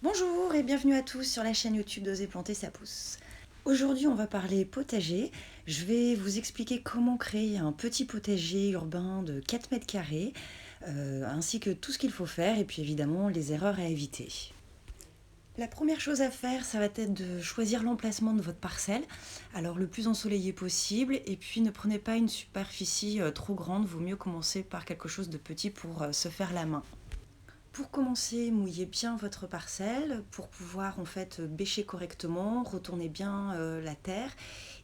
Bonjour et bienvenue à tous sur la chaîne YouTube d'Oser planter ça pousse. Aujourd'hui on va parler potager. Je vais vous expliquer comment créer un petit potager urbain de 4 mètres carrés, ainsi que tout ce qu'il faut faire et puis évidemment les erreurs à éviter. La première chose à faire, ça va être de choisir l'emplacement de votre parcelle. Alors le plus ensoleillé possible et puis ne prenez pas une superficie trop grande, vaut mieux commencer par quelque chose de petit pour se faire la main. Pour commencer, mouillez bien votre parcelle pour pouvoir en fait bêcher correctement, retourner bien la terre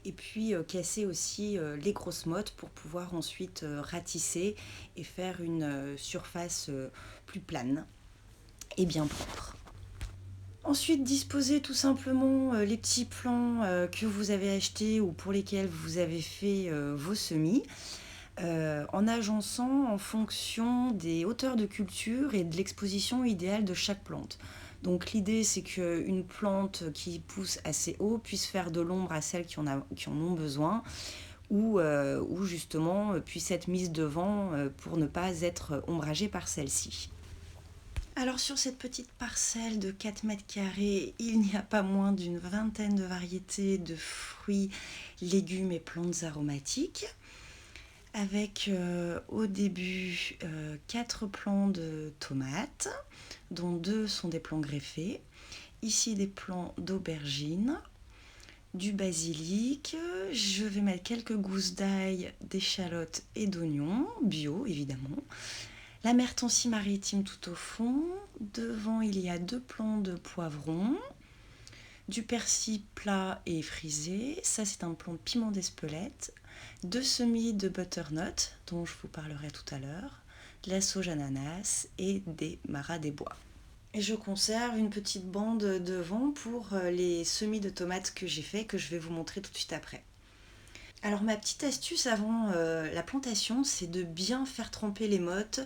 et puis casser aussi les grosses mottes pour pouvoir ensuite ratisser et faire une surface plus plane et bien propre. Ensuite, disposez tout simplement les petits plants que vous avez achetés ou pour lesquels vous avez fait vos semis en agençant en fonction des hauteurs de culture et de l'exposition idéale de chaque plante. Donc l'idée c'est qu'une plante qui pousse assez haut puisse faire de l'ombre à celles qui en ont besoin ou justement puisse être mise devant pour ne pas être ombragée par celle-ci. Alors sur cette petite parcelle de 4 mètres carrés, il n'y a pas moins d'une vingtaine de variétés de fruits, légumes et plantes aromatiques avec au début 4 plants de tomates, dont 2 sont des plants greffés. Ici des plants d'aubergine, du basilic, je vais mettre quelques gousses d'ail, d'échalotes et d'oignons, bio évidemment. La mertancie maritime tout au fond. Devant il y a 2 plants de poivrons, du persil plat et frisé, ça c'est un plant de piment d'Espelette, 2 semis de butternut, dont je vous parlerai tout à l'heure, de la sauge ananas et des maras des bois. Et je conserve une petite bande devant pour les semis de tomates que j'ai fait, que je vais vous montrer tout de suite après. Alors ma petite astuce avant la plantation, c'est de bien faire tremper les mottes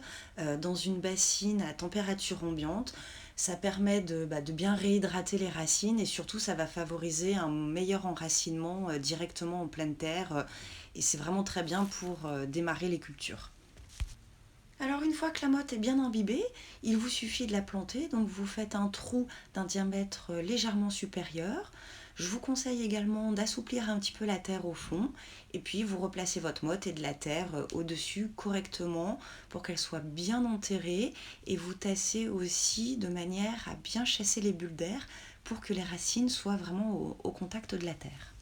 dans une bassine à température ambiante. Ça permet de bien réhydrater les racines et surtout ça va favoriser un meilleur enracinement directement en pleine terre et c'est vraiment très bien pour démarrer les cultures. Alors une fois que la motte est bien imbibée, il vous suffit de la planter, donc vous faites un trou d'un diamètre légèrement supérieur. Je vous conseille également d'assouplir un petit peu la terre au fond et puis vous replacez votre motte et de la terre au-dessus correctement pour qu'elle soit bien enterrée et vous tassez aussi de manière à bien chasser les bulles d'air pour que les racines soient vraiment au contact de la terre.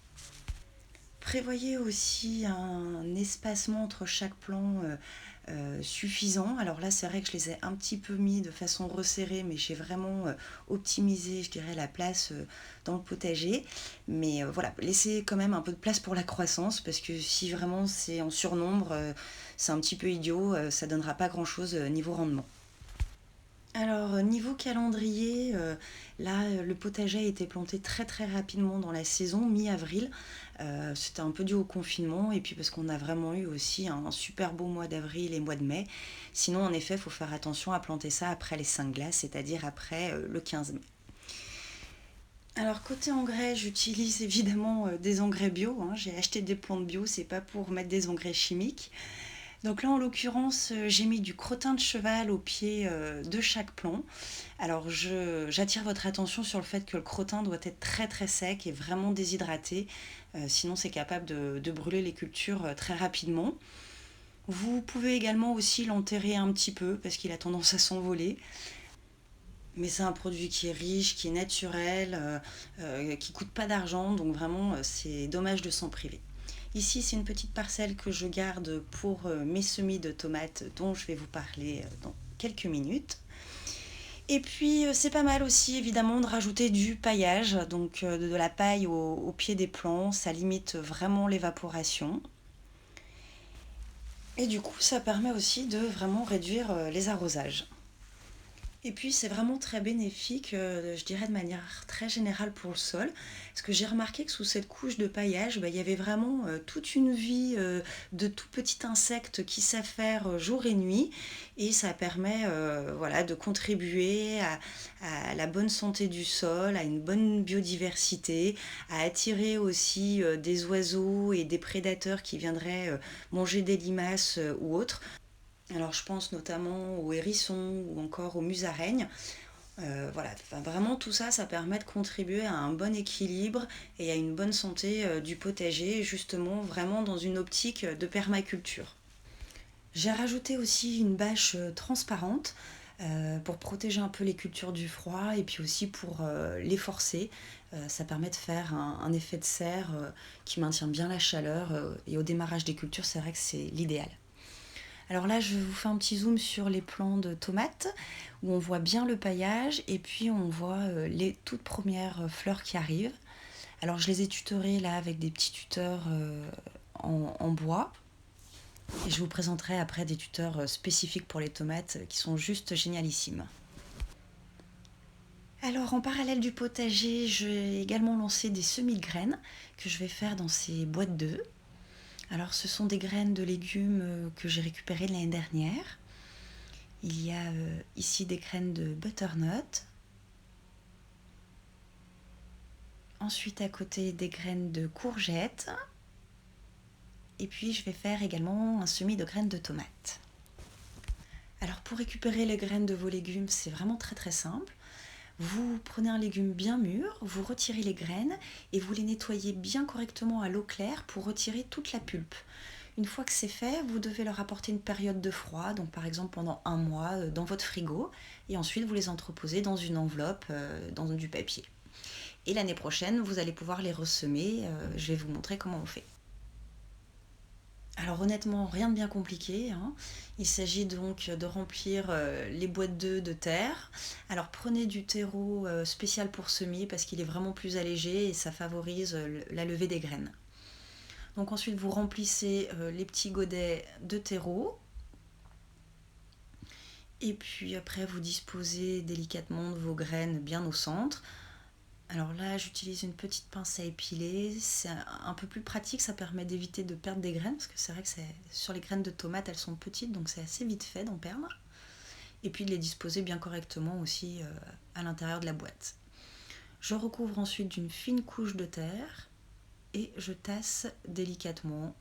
Prévoyez aussi un espacement entre chaque plant suffisant. Alors là, c'est vrai que je les ai un petit peu mis de façon resserrée, mais j'ai vraiment optimisé, je dirais, la place dans le potager. Mais voilà, laissez quand même un peu de place pour la croissance, parce que si vraiment c'est en surnombre, c'est un petit peu idiot, ça donnera pas grand-chose niveau rendement. Alors, niveau calendrier, là, le potager a été planté très très rapidement dans la saison, mi-avril. C'était un peu dû au confinement et puis parce qu'on a vraiment eu aussi un super beau mois d'avril et mois de mai. Sinon, en effet, il faut faire attention à planter ça après les 5 glaces, c'est-à-dire après le 15 mai. Alors, côté engrais, j'utilise évidemment des engrais bio, hein. J'ai acheté des plantes bio, c'est pas pour mettre des engrais chimiques. Donc là, en l'occurrence, j'ai mis du crottin de cheval au pied de chaque plant. Alors, j'attire votre attention sur le fait que le crottin doit être très très sec et vraiment déshydraté. Sinon, c'est capable de brûler les cultures très rapidement. Vous pouvez également aussi l'enterrer un petit peu parce qu'il a tendance à s'envoler. Mais c'est un produit qui est riche, qui est naturel, qui ne coûte pas d'argent. Donc vraiment, c'est dommage de s'en priver. Ici, c'est une petite parcelle que je garde pour mes semis de tomates dont je vais vous parler dans quelques minutes. Et puis, c'est pas mal aussi, évidemment, de rajouter du paillage, donc de la paille au pied des plants. Ça limite vraiment l'évaporation. Et du coup, ça permet aussi de vraiment réduire les arrosages. Et puis c'est vraiment très bénéfique, je dirais de manière très générale pour le sol. Parce que j'ai remarqué que sous cette couche de paillage, il y avait vraiment toute une vie de tout petits insectes qui s'affairent jour et nuit. Et ça permet voilà, de contribuer à la bonne santé du sol, à une bonne biodiversité, à attirer aussi des oiseaux et des prédateurs qui viendraient manger des limaces ou autres. Alors je pense notamment aux hérissons ou encore aux musaraignes. Voilà, enfin, vraiment tout ça, ça permet de contribuer à un bon équilibre et à une bonne santé du potager, justement vraiment dans une optique de permaculture. J'ai rajouté aussi une bâche transparente pour protéger un peu les cultures du froid et puis aussi pour les forcer. Ça permet de faire un effet de serre qui maintient bien la chaleur et au démarrage des cultures, c'est vrai que c'est l'idéal. Alors là, je vous fais un petit zoom sur les plants de tomates où on voit bien le paillage et puis on voit les toutes premières fleurs qui arrivent. Alors je les ai tutorées là avec des petits tuteurs en bois et je vous présenterai après des tuteurs spécifiques pour les tomates qui sont juste génialissimes. Alors en parallèle du potager, je vais également lancer des semis de graines que je vais faire dans ces boîtes d'œufs. Alors ce sont des graines de légumes que j'ai récupérées l'année dernière. Il y a ici des graines de butternut. Ensuite à côté des graines de courgettes. Et puis je vais faire également un semis de graines de tomates. Alors pour récupérer les graines de vos légumes, c'est vraiment très très simple. Vous prenez un légume bien mûr, vous retirez les graines et vous les nettoyez bien correctement à l'eau claire pour retirer toute la pulpe. Une fois que c'est fait, vous devez leur apporter une période de froid, donc par exemple pendant un mois dans votre frigo, et ensuite vous les entreposez dans une enveloppe, dans du papier. Et l'année prochaine, vous allez pouvoir les ressemer, je vais vous montrer comment on fait. Alors honnêtement, rien de bien compliqué, hein. Il s'agit donc de remplir les boîtes d'œufs de terre. Alors prenez du terreau spécial pour semis parce qu'il est vraiment plus allégé et ça favorise la levée des graines. Donc ensuite vous remplissez les petits godets de terreau. Et puis après vous disposez délicatement de vos graines bien au centre. Alors là, j'utilise une petite pince à épiler. C'est un peu plus pratique, ça permet d'éviter de perdre des graines, parce que c'est vrai que sur les graines de tomates, elles sont petites, donc c'est assez vite fait d'en perdre. Et puis de les disposer bien correctement aussi à l'intérieur de la boîte. Je recouvre ensuite d'une fine couche de terre et je tasse délicatement,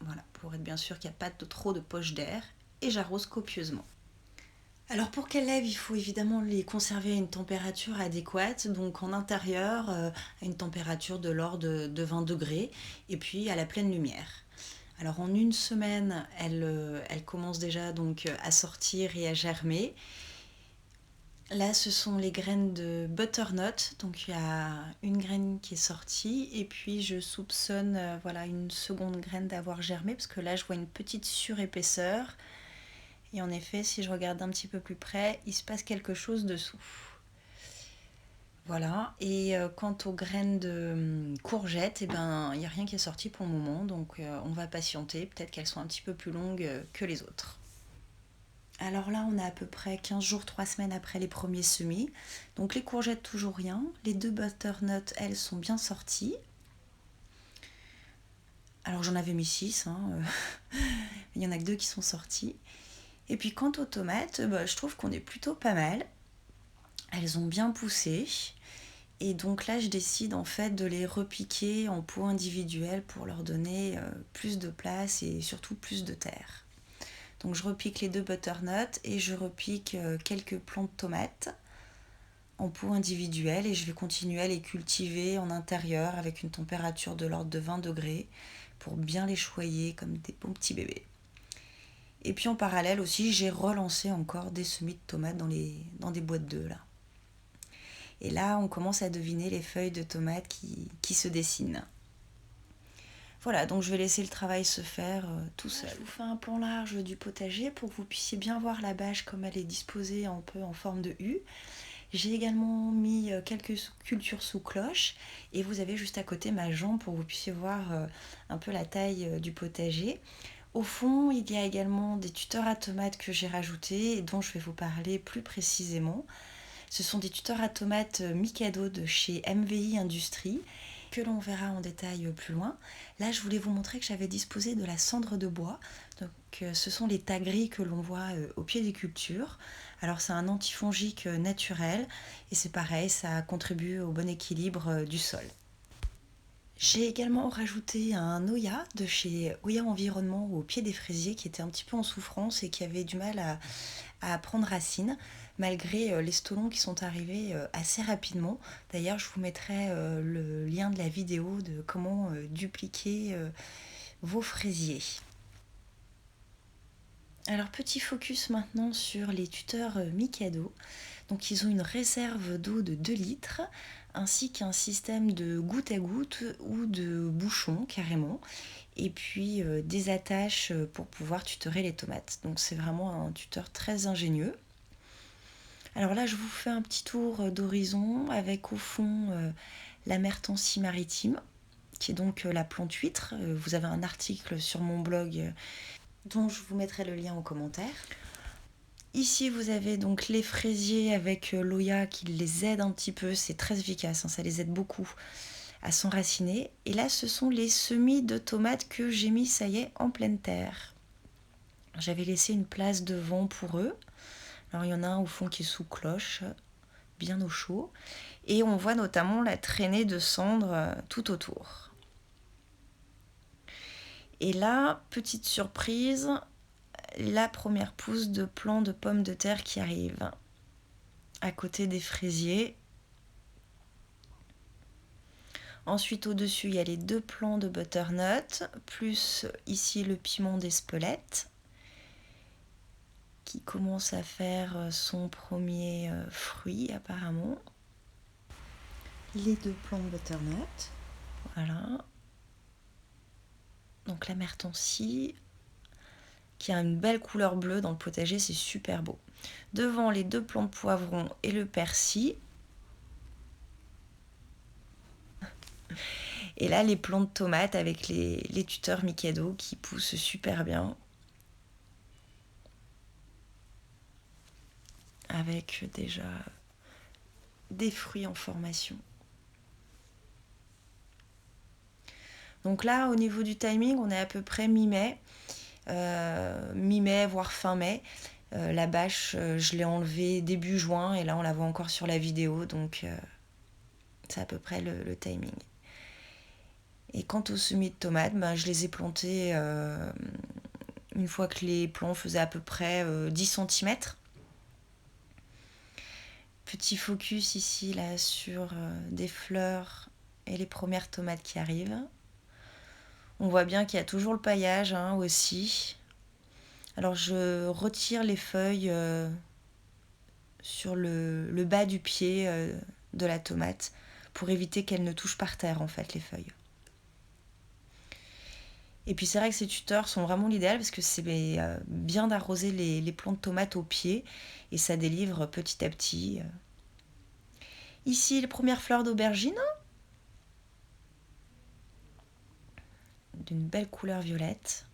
voilà, pour être bien sûr qu'il n'y a pas trop de poches d'air, et j'arrose copieusement. Alors pour qu'elles lèvent, il faut évidemment les conserver à une température adéquate, donc en intérieur à une température de l'ordre de 20 degrés et puis à la pleine lumière. Alors en une semaine, elles commencent déjà donc à sortir et à germer. Là, ce sont les graines de butternut, donc il y a une graine qui est sortie et puis je soupçonne voilà une seconde graine d'avoir germé parce que là je vois une petite surépaisseur. Et en effet, si je regarde un petit peu plus près, il se passe quelque chose dessous. Voilà. Et quant aux graines de courgettes, eh ben, il n'y a rien qui est sorti pour le moment. Donc on va patienter. Peut-être qu'elles sont un petit peu plus longues que les autres. Alors là, on a à peu près 15 jours, 3 semaines après les premiers semis. Donc les courgettes, toujours rien. Les deux butternuts, elles, sont bien sorties. Alors j'en avais mis 6. Il n'y en a que 2 qui sont sortis. Et puis quant aux tomates, je trouve qu'on est plutôt pas mal. Elles ont bien poussé. Et donc là, je décide en fait de les repiquer en pots individuels pour leur donner plus de place et surtout plus de terre. Donc je repique les deux butternuts et je repique quelques plants de tomates en pots individuels et je vais continuer à les cultiver en intérieur avec une température de l'ordre de 20 degrés pour bien les choyer comme des bons petits bébés. Et puis en parallèle aussi, j'ai relancé encore des semis de tomates dans des boîtes d'œufs là. Et là, on commence à deviner les feuilles de tomates qui se dessinent. Voilà, donc je vais laisser le travail se faire tout seul. Je vous fais un plan large du potager pour que vous puissiez bien voir la bâche comme elle est disposée un peu en forme de U. J'ai également mis quelques cultures sous cloche et vous avez juste à côté ma jambe pour que vous puissiez voir un peu la taille du potager. Au fond, il y a également des tuteurs à tomates que j'ai rajoutés et dont je vais vous parler plus précisément. Ce sont des tuteurs à tomates Mikado de chez MVI Industries que l'on verra en détail plus loin. Là, je voulais vous montrer que j'avais disposé de la cendre de bois. Donc, ce sont les tas gris que l'on voit au pied des cultures. Alors, c'est un antifongique naturel et c'est pareil, ça contribue au bon équilibre du sol. J'ai également rajouté un Oya de chez Oya Environnement au pied des fraisiers qui était un petit peu en souffrance et qui avait du mal à prendre racine malgré les stolons qui sont arrivés assez rapidement. D'ailleurs, je vous mettrai le lien de la vidéo de comment dupliquer vos fraisiers. Alors, petit focus maintenant sur les tuteurs Mikado. Donc, ils ont une réserve d'eau de 2 litres ainsi qu'un système de goutte à goutte ou de bouchon carrément. Et puis des attaches pour pouvoir tutorer les tomates. Donc, c'est vraiment un tuteur très ingénieux. Alors là, je vous fais un petit tour d'horizon avec au fond la mertancie maritime, qui est donc la plante huître. Vous avez un article sur mon blog dont je vous mettrai le lien en commentaire. Ici, vous avez donc les fraisiers avec l'Oya qui les aide un petit peu. C'est très efficace, hein, ça les aide beaucoup à s'enraciner. Et là, ce sont les semis de tomates que j'ai mis, ça y est, en pleine terre. J'avais laissé une place devant pour eux. Alors, il y en a un au fond qui est sous cloche, bien au chaud. Et on voit notamment la traînée de cendres tout autour. Et là, petite surprise, la première pousse de plants de pommes de terre qui arrive à côté des fraisiers. Ensuite, au-dessus, il y a les 2 plants de butternut, plus ici le piment d'Espelette, qui commence à faire son premier fruit apparemment. Les 2 plants de butternut, voilà. Donc la mertancie, qui a une belle couleur bleue dans le potager, c'est super beau. Devant les 2 plants de poivrons et le persil. Et là, les plants de tomates avec les tuteurs Mikado qui poussent super bien. Avec déjà des fruits en formation. Donc là, au niveau du timing, on est à peu près mi-mai. Mi-mai, voire fin mai. La bâche, je l'ai enlevée début juin et là, on la voit encore sur la vidéo. Donc, c'est à peu près le timing. Et quant aux semis de tomates, je les ai plantés une fois que les plants faisaient à peu près 10 cm. Petit focus ici là sur des fleurs et les premières tomates qui arrivent. On voit bien qu'il y a toujours le paillage aussi. Alors je retire les feuilles sur le bas du pied de la tomate pour éviter qu'elle ne touche par terre en fait les feuilles. Et puis c'est vrai que ces tuteurs sont vraiment l'idéal parce que c'est bien d'arroser les plants de tomates au pied et ça délivre petit à petit. Ici les premières fleurs d'aubergine d'une belle couleur violette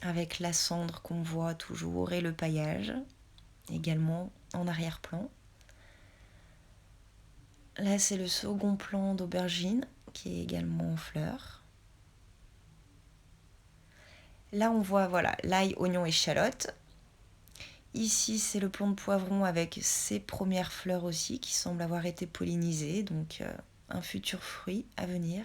avec la cendre qu'on voit toujours et le paillage également en arrière-plan. Là c'est le second plant d'aubergine qui est également en fleurs. Là on voit voilà l'ail, oignon, échalote. Ici c'est le plant de poivron avec ses premières fleurs aussi qui semblent avoir été pollinisées, donc un futur fruit à venir.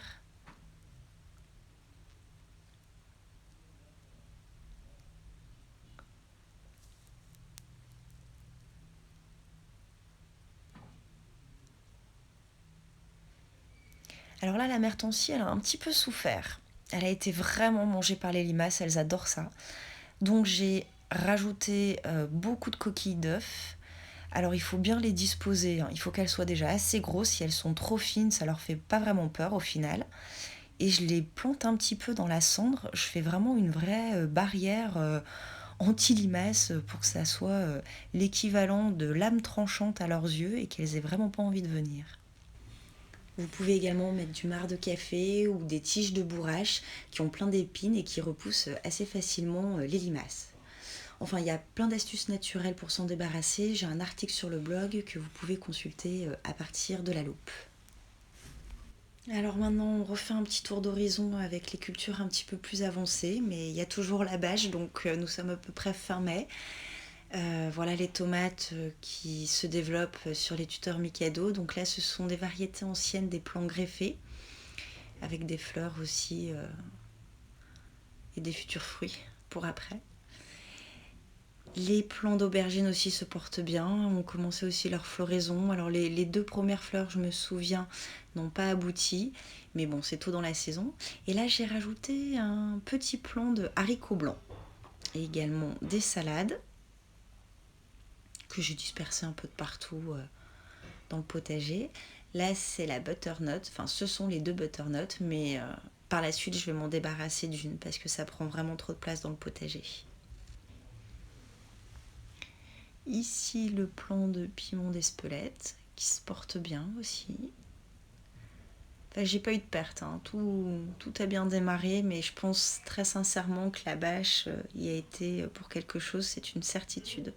Alors là la mertancie elle a un petit peu souffert. Elle a été vraiment mangée par les limaces, elles adorent ça. Donc j'ai rajouté beaucoup de coquilles d'œufs. Alors il faut bien les disposer, il faut qu'elles soient déjà assez grosses. Si elles sont trop fines, ça leur fait pas vraiment peur au final. Et je les plante un petit peu dans la cendre. Je fais vraiment une vraie barrière anti-limaces pour que ça soit l'équivalent de lame tranchante à leurs yeux et qu'elles aient vraiment pas envie de venir. Vous pouvez également mettre du marc de café ou des tiges de bourrache qui ont plein d'épines et qui repoussent assez facilement les limaces. Enfin, il y a plein d'astuces naturelles pour s'en débarrasser. J'ai un article sur le blog que vous pouvez consulter à partir de la loupe. Alors maintenant, on refait un petit tour d'horizon avec les cultures un petit peu plus avancées, mais il y a toujours la bâche, donc nous sommes à peu près fin mai. Voilà les tomates qui se développent sur les tuteurs Mikado. Donc là, ce sont des variétés anciennes des plants greffés, avec des fleurs aussi et des futurs fruits pour après. Les plants d'aubergine aussi se portent bien, ont commencé aussi leur floraison. Alors les 2 premières fleurs, je me souviens, n'ont pas abouti, mais bon, c'est tôt dans la saison. Et là, j'ai rajouté un petit plant de haricots blancs et également des salades que j'ai dispersées un peu de partout dans le potager. Là, c'est la butternut, enfin ce sont les 2 butternuts, mais par la suite, je vais m'en débarrasser d'une parce que ça prend vraiment trop de place dans le potager. Ici, le plant de piment d'Espelette qui se porte bien aussi. Enfin, j'ai pas eu de perte, hein. Tout a bien démarré, mais je pense très sincèrement que la bâche y a été pour quelque chose, c'est une certitude.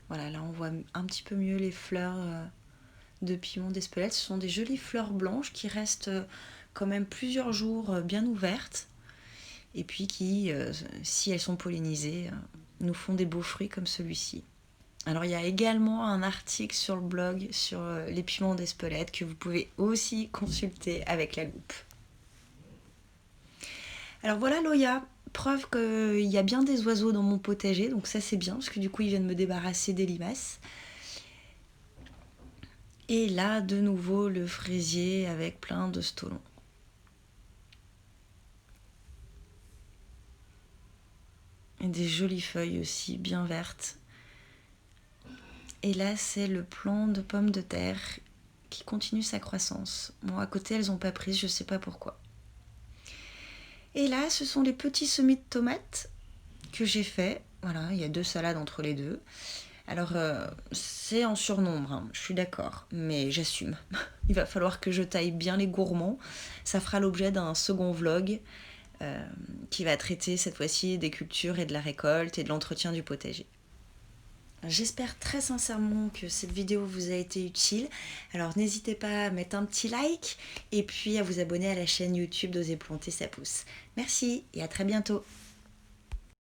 Voilà, là on voit un petit peu mieux les fleurs de piment d'Espelette. Ce sont des jolies fleurs blanches qui restent quand même plusieurs jours bien ouvertes et puis qui, si elles sont pollinisées, nous font des beaux fruits comme celui-ci. Alors il y a également un article sur le blog sur les piments d'Espelette que vous pouvez aussi consulter avec la loupe. Alors voilà Loya, preuve qu'il y a bien des oiseaux dans mon potager, donc ça c'est bien parce que du coup ils viennent me débarrasser des limaces. Et là de nouveau le fraisier avec plein de stolons. Et des jolies feuilles aussi bien vertes. Et là, c'est le plant de pommes de terre qui continue sa croissance. Bon, à côté, elles n'ont pas pris, je ne sais pas pourquoi. Et là, ce sont les petits semis de tomates que j'ai fait. Voilà, il y a 2 salades entre les 2. Alors, c'est en surnombre, hein, je suis d'accord, mais j'assume. Il va falloir que je taille bien les gourmands. Ça fera l'objet d'un second vlog qui va traiter cette fois-ci des cultures et de la récolte et de l'entretien du potager. J'espère très sincèrement que cette vidéo vous a été utile. Alors n'hésitez pas à mettre un petit like et puis à vous abonner à la chaîne YouTube d'Oser planter sa pousse. Merci et à très bientôt.